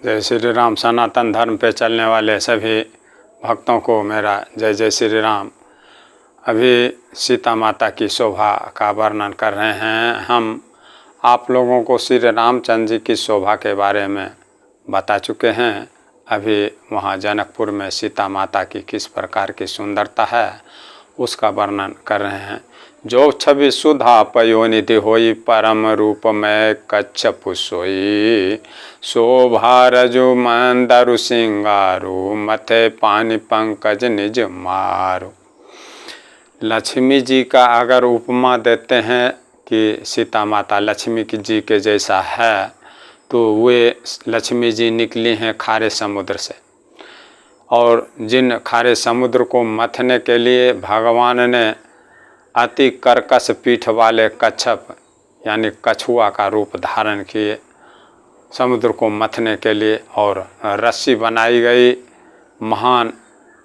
जय श्री राम। सनातन धर्म पे चलने वाले सभी भक्तों को मेरा जय जय श्री राम। अभी सीता माता की शोभा का वर्णन कर रहे हैं हम। आप लोगों को श्री रामचंद्र जी की शोभा के बारे में बता चुके हैं। अभी वहाँ जनकपुर में सीता माता की किस प्रकार की सुंदरता है उसका वर्णन कर रहे हैं। जो छवि सुधा पयोनिधि होई, परम रूप में कच्छप सोई। शोभा रजु मंदरु सिंगारू, मथे पानी पंकज निज मारू। लक्ष्मी जी का अगर उपमा देते हैं कि सीता माता लक्ष्मी जी के जैसा है, तो वे लक्ष्मी जी निकली हैं खारे समुद्र से, और जिन खारे समुद्र को मथने के लिए भगवान ने अति कर्कश पीठ वाले कच्छप यानी कछुआ का रूप धारण किए समुद्र को मथने के लिए, और रस्सी बनाई गई महान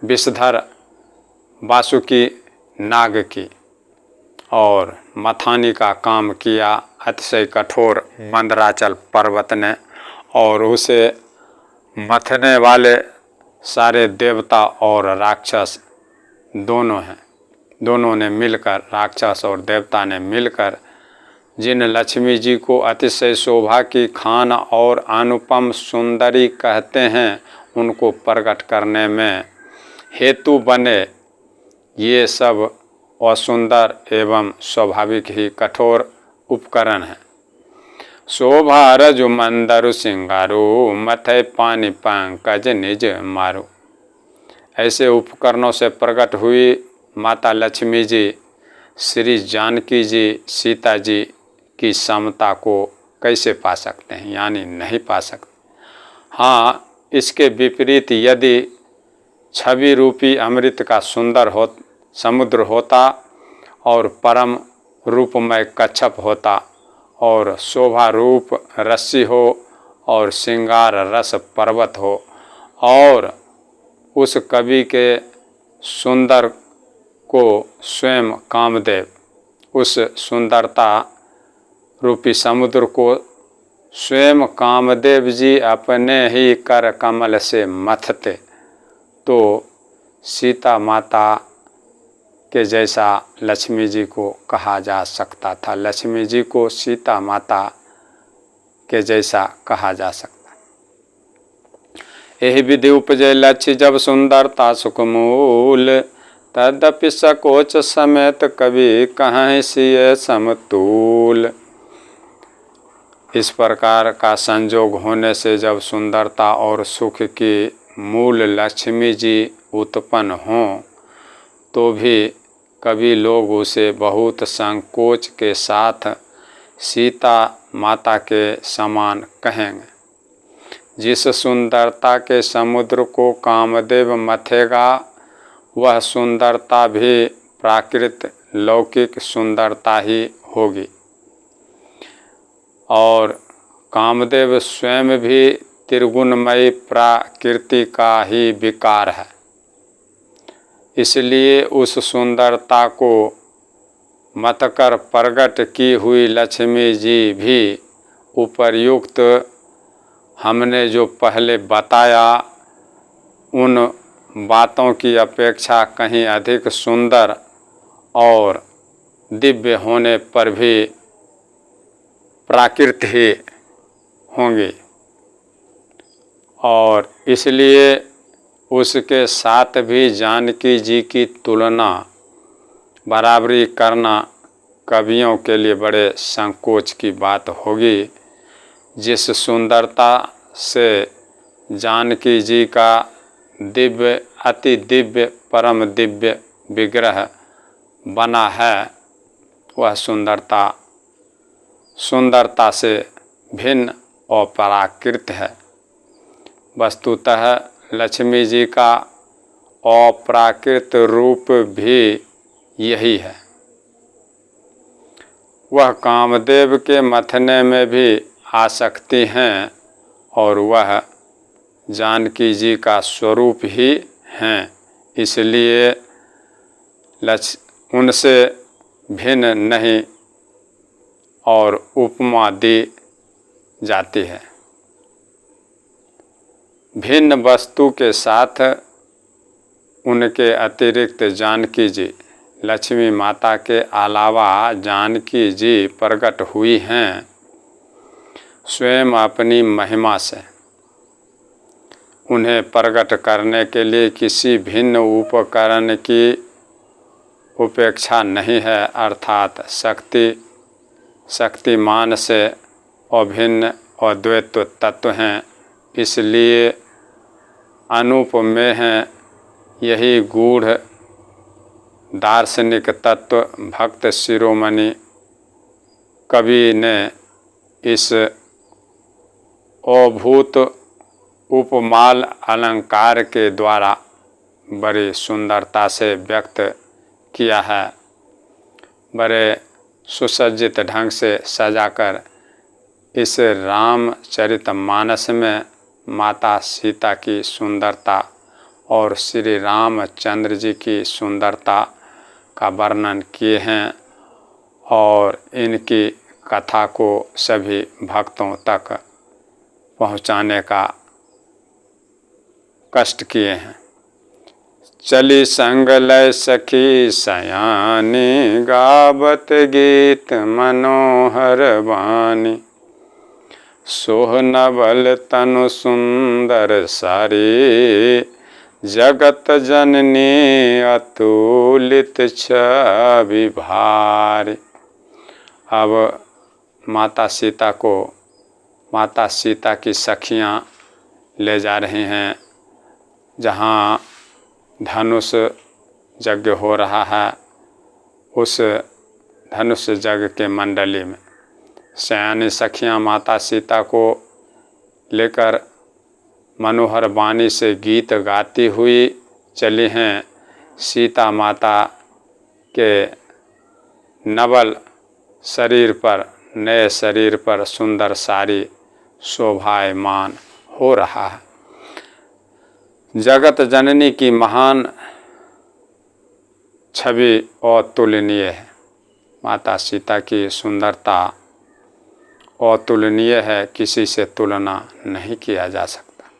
विषधर वासुकी नाग की, और मथानी का काम किया अतिशय कठोर मंदराचल पर्वत ने। और उसे मथने वाले सारे देवता और राक्षस दोनों हैं, दोनों ने मिलकर, राक्षस और देवता ने मिलकर जिन लक्ष्मी जी को अतिशय शोभा की खान और अनुपम सुंदरी कहते हैं, उनको प्रकट करने में हेतु बने ये सब असुंदर एवं स्वाभाविक ही कठोर उपकरण हैं। शोभा रजु मंदरु सिंगारू, मथे पानी पंकज निज मारू। ऐसे उपकरणों से प्रकट हुई माता लक्ष्मी जी श्री जानकी जी, सीता जी की समता को कैसे पा सकते हैं, यानी नहीं पा सकते। हाँ, इसके विपरीत यदि छवि रूपी अमृत का सुंदर समुद्र होता, और परम रूपमय कच्छप होता, और शोभा रूप रस्सी हो, और श्रृंगार रस पर्वत हो, और उस कवि के सुंदर को स्वयं कामदेव उस सुंदरता रूपी समुद्र को स्वयं कामदेव जी अपने ही कर कमल से मथते, तो सीता माता के जैसा लक्ष्मी जी को कहा जा सकता था। लक्ष्मी जी को सीता माता के जैसा कहा जा सकता। यही विधि उपजे लक्ष्य जब सुंदरता सुखमूल, तदपि सकोच समेत कवि कहीं सिय समतूल। इस प्रकार का संजोग होने से जब सुंदरता और सुख की मूल लक्ष्मी जी उत्पन्न हों, तो भी कभी लोग उसे बहुत संकोच के साथ सीता माता के समान कहेंगे। जिस सुंदरता के समुद्र को कामदेव मथेगा, वह सुंदरता भी प्राकृत लौकिक सुंदरता ही होगी, और कामदेव स्वयं भी त्रिगुणमयी प्रकृति का ही विकार है। इसलिए उस सुंदरता को मतकर प्रकट की हुई लक्ष्मी जी भी उपर्युक्त हमने जो पहले बताया उन बातों की अपेक्षा कहीं अधिक सुंदर और दिव्य होने पर भी प्राकृत ही होंगी, और इसलिए उसके साथ भी जानकी जी की तुलना बराबरी करना कवियों के लिए बड़े संकोच की बात होगी। जिस सुंदरता से जानकी जी का दिव्य, अति दिव्य, परम दिव्य विग्रह बना है, वह सुंदरता से भिन्न और प्राकृत है। वस्तुतः लक्ष्मी जी का अप्राकृत रूप भी यही है। वह कामदेव के मथने में भी आ सकती हैं, और वह जानकी जी का स्वरूप ही हैं। इसलिए उनसे भिन्न नहीं और उपमा दी जाती है। भिन्न वस्तु के साथ उनके अतिरिक्त जानकी जी, लक्ष्मी माता के अलावा जानकी जी प्रकट हुई हैं स्वयं अपनी महिमा से। उन्हें प्रकट करने के लिए किसी भिन्न उपकरण की उपेक्षा नहीं है, अर्थात शक्तिमान से अभिन्न अद्वैत तत्व हैं, इसलिए अनुपमेय हैं। यही गूढ़ दार्शनिक तत्व भक्त शिरोमणि कवि ने इस अभूत उपमाल अलंकार के द्वारा बड़ी सुंदरता से व्यक्त किया है। बड़े सुसज्जित ढंग से सजाकर इस रामचरितमानस में माता सीता की सुंदरता और श्री रामचंद्र जी की सुंदरता का वर्णन किए हैं और इनकी कथा को सभी भक्तों तक पहुंचाने का कष्ट किए हैं। चली संग लय सखी सयानी, गावत गीत मनोहर वाणी। सोह नवल तनु सुंदर सारी, जगत जननी अतुलित छवि भारी। अब माता सीता की सखियाँ ले जा रही हैं जहाँ धनुष यज्ञ हो रहा है। उस धनुष यज्ञ के मंडली में सयानी सखियाँ माता सीता को लेकर मनोहर वाणी से गीत गाती हुई चली हैं। सीता माता के नवल शरीर पर, नए शरीर पर सुंदर साड़ी शोभायमान हो रहा है। जगत जननी की महान छवि अतुलनीय है। माता सीता की सुंदरता अतुलनीय है, किसी से तुलना नहीं किया जा सकता।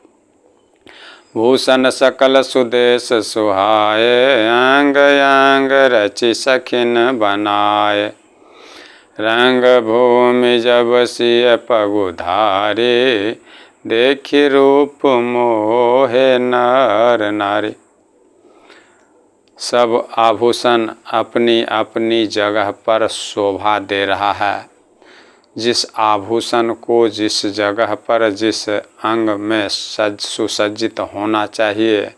भूषण सकल सुदेश सुहाए, अंग अंग रचि सखिन बनाए। रंग भूमि जब सिय पगुधारे, देखि रूप मोहे नर नारी। सब आभूषण अपनी अपनी जगह पर शोभा दे रहा है। जिस आभूषण को जिस जगह पर जिस अंग में सुसज्जित होना चाहिए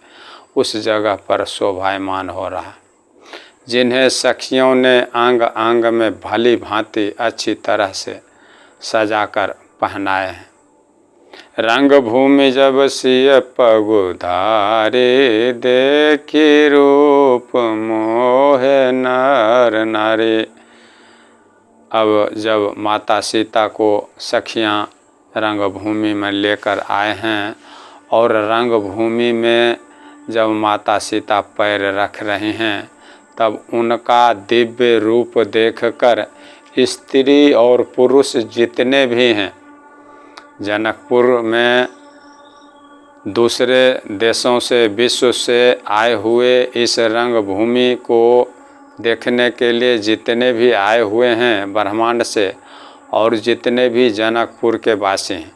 उस जगह पर शोभायमान हो रहा है। जिन्हें सखियों ने अंग अंग में भली भांति अच्छी तरह से सजाकर पहनाए हैं। रंग भूमि जब सिय पगुधारे, देखि रूप मोहे नर नारी। अब जब माता सीता को सखियां रंगभूमि में लेकर आए हैं और रंगभूमि में जब माता सीता पैर रख रही हैं, तब उनका दिव्य रूप देखकर स्त्री और पुरुष जितने भी हैं, जनकपुर में दूसरे देशों से, विश्व से आए हुए इस रंगभूमि को देखने के लिए जितने भी आए हुए हैं ब्रह्मांड से, और जितने भी जनकपुर के वासी हैं,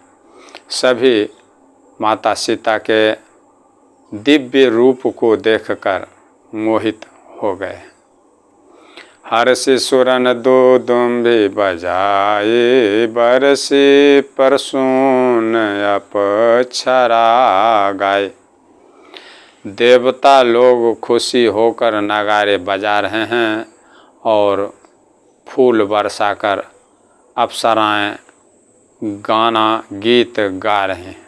सभी माता सीता के दिव्य रूप को देखकर मोहित हो गए। हर्षि सुरन दो दुम्भी बजाए, बरसी परसून अपक्षरा गाए। देवता लोग खुशी होकर नगारे बजा रहे हैं और फूल बरसाकर अप्सराएं गाना गीत गा रहे हैं।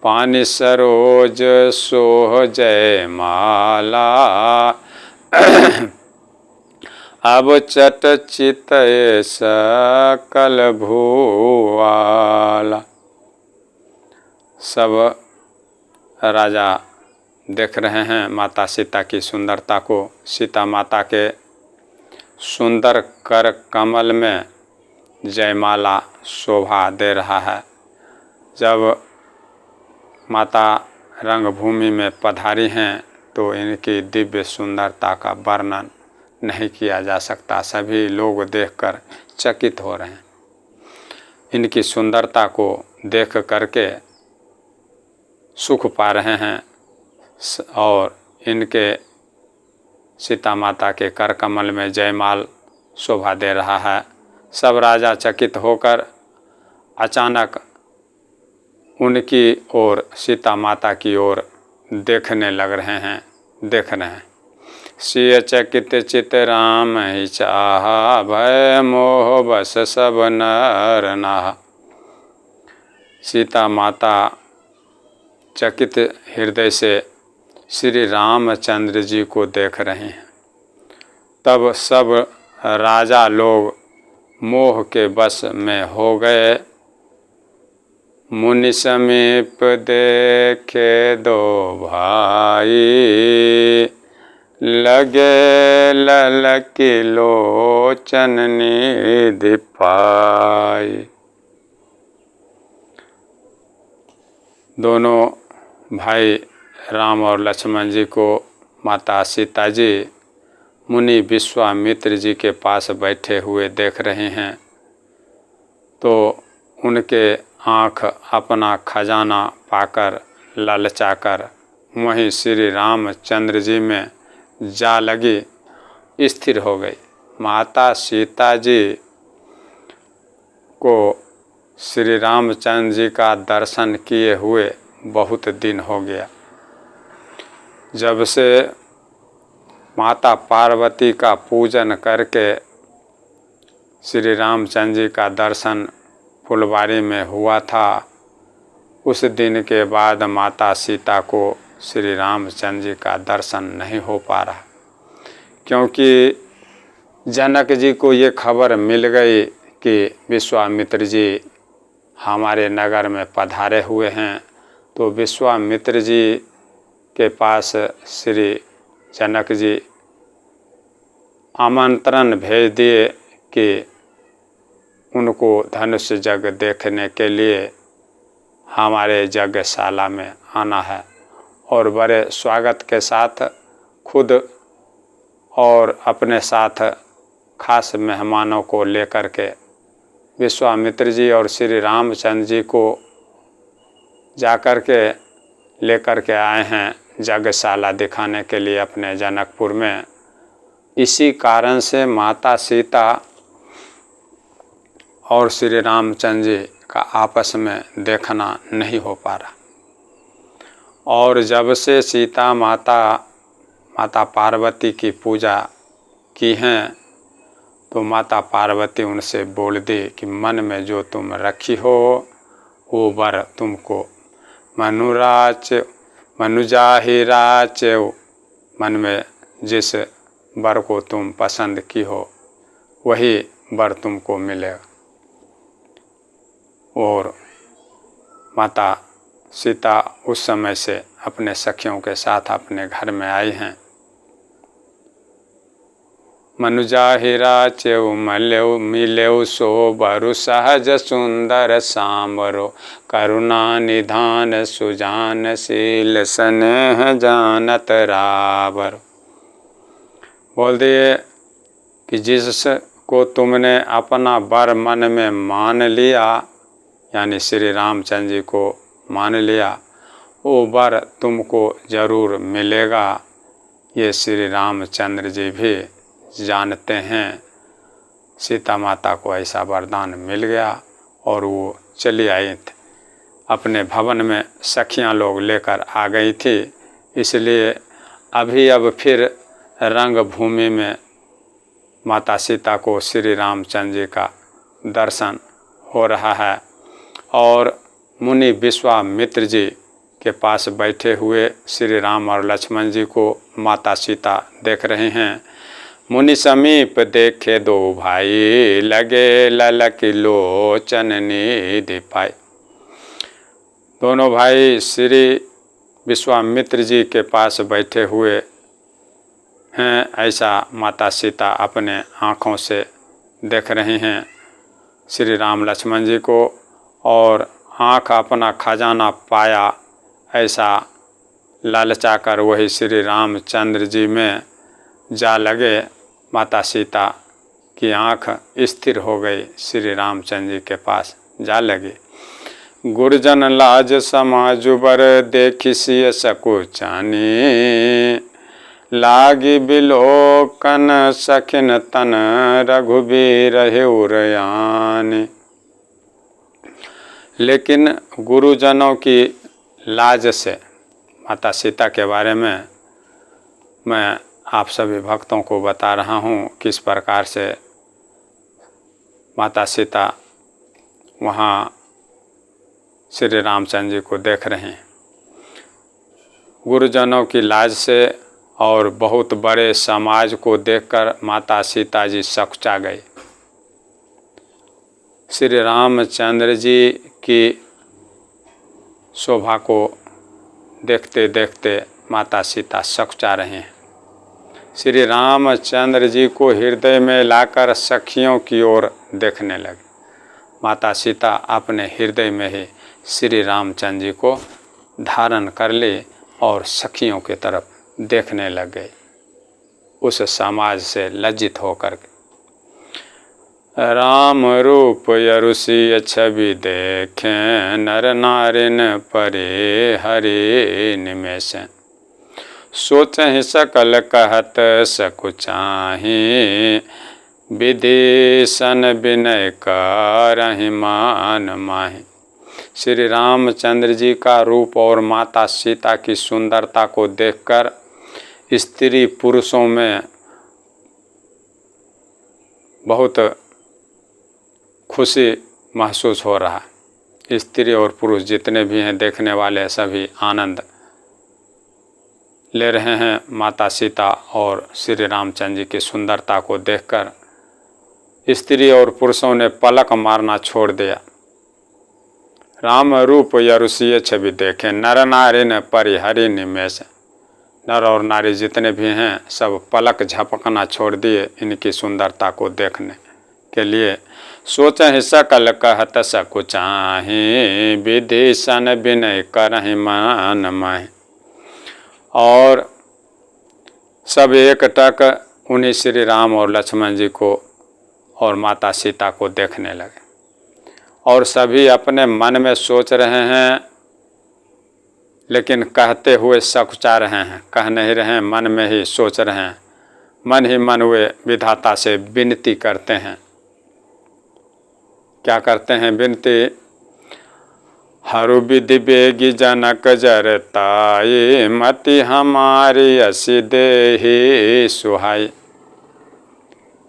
पानी सरोज सोह जय माला, अब चट चित सकल भूवाला। सब राजा देख रहे हैं माता सीता की सुंदरता को। सीता माता के सुंदर कर कमल में जयमाला शोभा दे रहा है। जब माता रंगभूमि में पधारी हैं तो इनकी दिव्य सुंदरता का वर्णन नहीं किया जा सकता। सभी लोग देखकर चकित हो रहे हैं। इनकी सुंदरता को देख करके सुख पा रहे हैं और इनके सीता माता के कर कमल में जयमाल शोभा दे रहा है। सब राजा चकित होकर अचानक उनकी ओर, सीता माता की ओर देखने लग रहे हैं, देख रहे हैं। सिय चकित चित राम ही चाहा, भय मोह बस सब नर नाहा। सीता माता चकित हृदय से श्री रामचंद्र जी को देख रहे हैं। तब सब राजा लोग मोह के वश में हो गए। मुनि समीप देखे दो भाई, लगे ललकी लोचन निधि पाई। दोनों भाई राम और लक्ष्मण जी को माता सीता जी मुनि विश्वामित्र जी के पास बैठे हुए देख रहे हैं तो उनके आँख अपना खजाना पाकर ललचाकर वहीं श्री रामचंद्र जी में जा लगी, स्थिर हो गई। माता सीता जी को श्री रामचंद्र जी का दर्शन किए हुए बहुत दिन हो गया। जब से माता पार्वती का पूजन करके श्री रामचंद्र जी का दर्शन फुलवारी में हुआ था, उस दिन के बाद माता सीता को श्री रामचंद्र जी का दर्शन नहीं हो पा रहा, क्योंकि जनक जी को ये खबर मिल गई कि विश्वामित्र जी हमारे नगर में पधारे हुए हैं। तो विश्वामित्र जी के पास श्री जनक जी आमंत्रण भेज दिए कि उनको धनुष यज्ञ देखने के लिए हमारे यज्ञशाला में आना है। और बड़े स्वागत के साथ खुद और अपने साथ खास मेहमानों को लेकर के विश्वामित्र जी और श्री रामचंद्र जी को जाकर के लेकर के आए हैं यज्ञशाला दिखाने के लिए अपने जनकपुर में। इसी कारण से माता सीता और श्री रामचंद्र जी का आपस में देखना नहीं हो पा रहा। और जब से सीता माता पार्वती की पूजा की हैं तो माता पार्वती उनसे बोल दी कि मन में जो तुम रखी हो वो वर तुमको मनुजाहिराच, मन में जिस वर को तुम पसंद की हो वही वर तुमको मिलेगा। और माता सीता उस समय से अपने सखियों के साथ अपने घर में आई हैं। मनुजाहिराच मिलेउ सो बरु सहज सुंदर सांवरो, करुणा निधान सुजानशील स्नेह जानत रावर। बोल दिए कि जिसको तुमने अपना वर मन में मान लिया, यानी श्री रामचंद्र जी को मान लिया, वो वर तुमको जरूर मिलेगा। ये श्री रामचंद्र जी भी जानते हैं। सीता माता को ऐसा वरदान मिल गया और वो चली आई थी अपने भवन में, सखियां लोग लेकर आ गई थी। इसलिए अब फिर रंगभूमि में माता सीता को श्री रामचंद्र जी का दर्शन हो रहा है। और मुनि विश्वामित्र जी के पास बैठे हुए श्री राम और लक्ष्मण जी को माता सीता देख रहे हैं। मुनि समीप देखे दो भाई, लगे ललकी लोचन निधि पाई। दोनों भाई श्री विश्वामित्र जी के पास बैठे हुए हैं, ऐसा माता सीता अपने आँखों से देख रही हैं श्री राम लक्ष्मण जी को। और आँख अपना खजाना पाया ऐसा लालचा कर वही श्री रामचंद्र जी में जा लगे। माता सीता की आँख स्थिर हो गई, श्री रामचंद्र जी के पास जा लगी। गुरजन लाज समाजुबर देखी सिय सकुचानी, लागी बिलोकन सखिन तन रघुबीर हेउरयानी। लेकिन गुरुजनों की लाज से, माता सीता के बारे में मैं आप सभी भक्तों को बता रहा हूँ किस प्रकार से माता सीता वहाँ श्री रामचंद्र जी को देख रहे हैं। गुरुजनों की लाज से और बहुत बड़े समाज को देखकर माता सीता जी सकुचा गई। श्री रामचंद्र जी की शोभा को देखते देखते माता सीता सकुचा रहे हैं। श्री रामचंद्र जी को हृदय में लाकर सखियों की ओर देखने लगे। माता सीता अपने हृदय में ही श्री रामचंद्र जी को धारण कर ले और सखियों की तरफ देखने लग गए, उस समाज से लज्जित होकर के। राम रूप यरुषि छवि देखें, नर नारिन परे हरे निमेष। सोचहि सकल कहत सकुचाहि, विदेशन विनय करहि मान माहि। श्री रामचंद्र जी का रूप और माता सीता की सुंदरता को देखकर स्त्री पुरुषों में बहुत खुशी महसूस हो रहा है। स्त्री और पुरुष जितने भी हैं देखने वाले सभी आनंद ले रहे हैं माता सीता और श्री रामचंद्र जी की सुंदरता को देखकर। स्त्री और पुरुषों ने पलक मारना छोड़ दिया। राम रूप यरुषि छवि देखे, नर नारी न परिहरि निमेष। नर और नारी जितने भी हैं सब पलक झपकना छोड़ दिए इनकी सुंदरता को देखने के लिए। सोचहि सकल कहत सकुचाहि, विदेशन विनय करहि मान माहि। और सब एकटक उन्हीं श्री राम और लक्ष्मण जी को और माता सीता को देखने लगे और सभी अपने मन में सोच रहे हैं, लेकिन कहते हुए सकुचा रहे हैं, कह नहीं रहे हैं, मन में ही सोच रहे हैं। मन ही मन वे विधाता से विनती करते हैं। क्या करते हैं विनती? हरु विधि बेगी जनक जरताई, मति हमारी असी देहि सुहाई।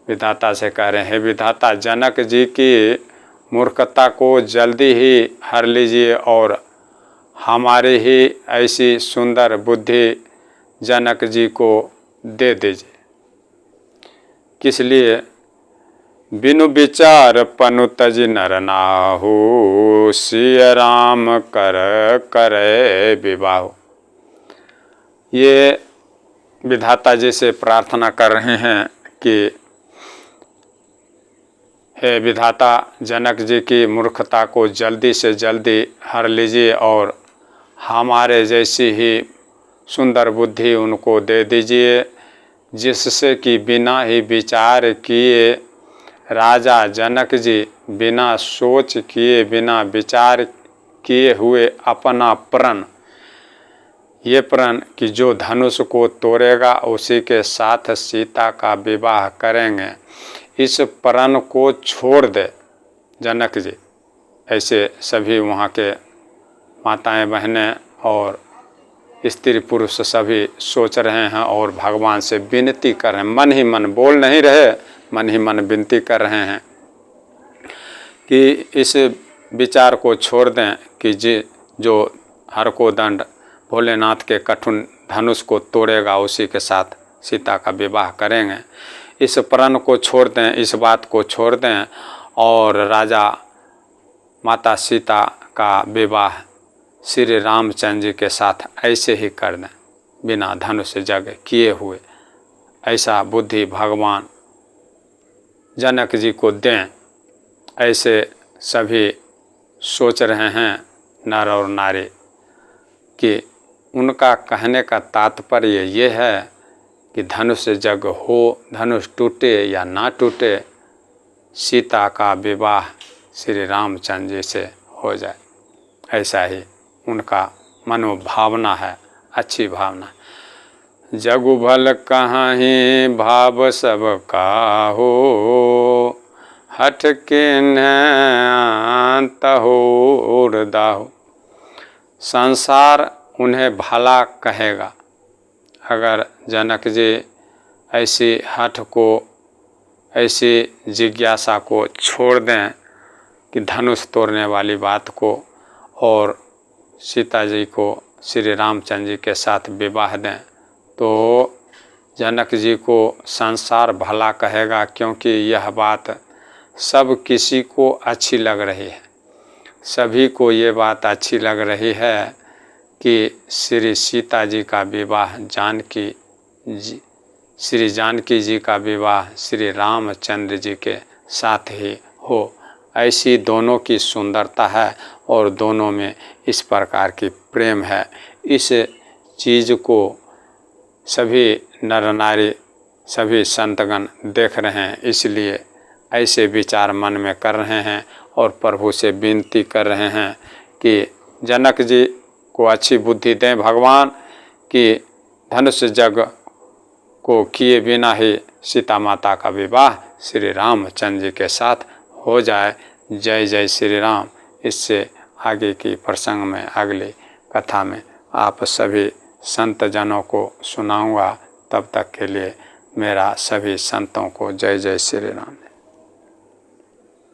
विधाता से कह रहे हैं, विधाता जनक जी की मूर्खता को जल्दी ही हर लीजिए और हमारी ही ऐसी सुंदर बुद्धि जनक जी को दे दीजिए। किस लिए? बिनु विचार पनु तजि नर नाहु, सिय राम कर करे विवाह। ये विधाता जी से प्रार्थना कर रहे हैं कि हे विधाता, जनक जी की मूर्खता को जल्दी से जल्दी हर लीजिए और हमारे जैसी ही सुंदर बुद्धि उनको दे दीजिए, जिससे कि बिना ही विचार किए राजा जनक जी बिना सोच किए बिना विचार किए हुए अपना प्रण, ये प्रण कि जो धनुष को तोड़ेगा उसी के साथ सीता का विवाह करेंगे, इस प्रण को छोड़ दे जनक जी। ऐसे सभी वहाँ के माताएं बहनें और स्त्री पुरुष सभी सोच रहे हैं और भगवान से विनती कर रहे हैं। मन ही मन बोल नहीं रहे, मन ही मन विनती कर रहे हैं कि इस विचार को छोड़ दें कि जो हर को दंड भोलेनाथ के कठिन धनुष को तोड़ेगा उसी के साथ सीता का विवाह करेंगे। इस प्रण को छोड़ दें, इस बात को छोड़ दें और राजा माता सीता का विवाह श्री रामचंद्र जी के साथ ऐसे ही कर दें बिना धनुष जग किए हुए। ऐसा बुद्धि भगवान जनक जी को दें, ऐसे सभी सोच रहे हैं नर और नारी। कि उनका कहने का तात्पर्य ये है कि धनुष जग हो, धनुष टूटे या ना टूटे, सीता का विवाह श्री रामचंद्र जी से हो जाए। ऐसा ही उनका मनोभावना है, अच्छी भावना। जगु भल कहाही भाव सब काहो, हठ के तहोर दाहो। संसार उन्हें भला कहेगा अगर जनक जी ऐसी हठ को, ऐसी जिज्ञासा को छोड़ दें कि धनुष तोड़ने वाली बात को और सीता जी को श्री रामचंद्र जी के साथ विवाह दें, तो जनक जी को संसार भला कहेगा, क्योंकि यह बात सब किसी को अच्छी लग रही है। सभी को ये बात अच्छी लग रही है कि श्री सीता जी का विवाह श्री जानकी जी का विवाह श्री रामचंद्र जी के साथ ही हो। ऐसी दोनों की सुंदरता है और दोनों में इस प्रकार की प्रेम है। इस चीज़ को सभी नर नारी, सभी संतगण देख रहे हैं, इसलिए ऐसे विचार मन में कर रहे हैं और प्रभु से विनती कर रहे हैं कि जनक जी को अच्छी बुद्धि दें भगवान, कि धनुष जग को किए बिना ही सीता माता का विवाह श्री रामचंद्र जी के साथ हो जाए। जय जय श्री राम। इससे आगे की प्रसंग में, अगली कथा में आप सभी संत जनों को सुनाऊंगा। तब तक के लिए मेरा सभी संतों को जय जय श्री राम।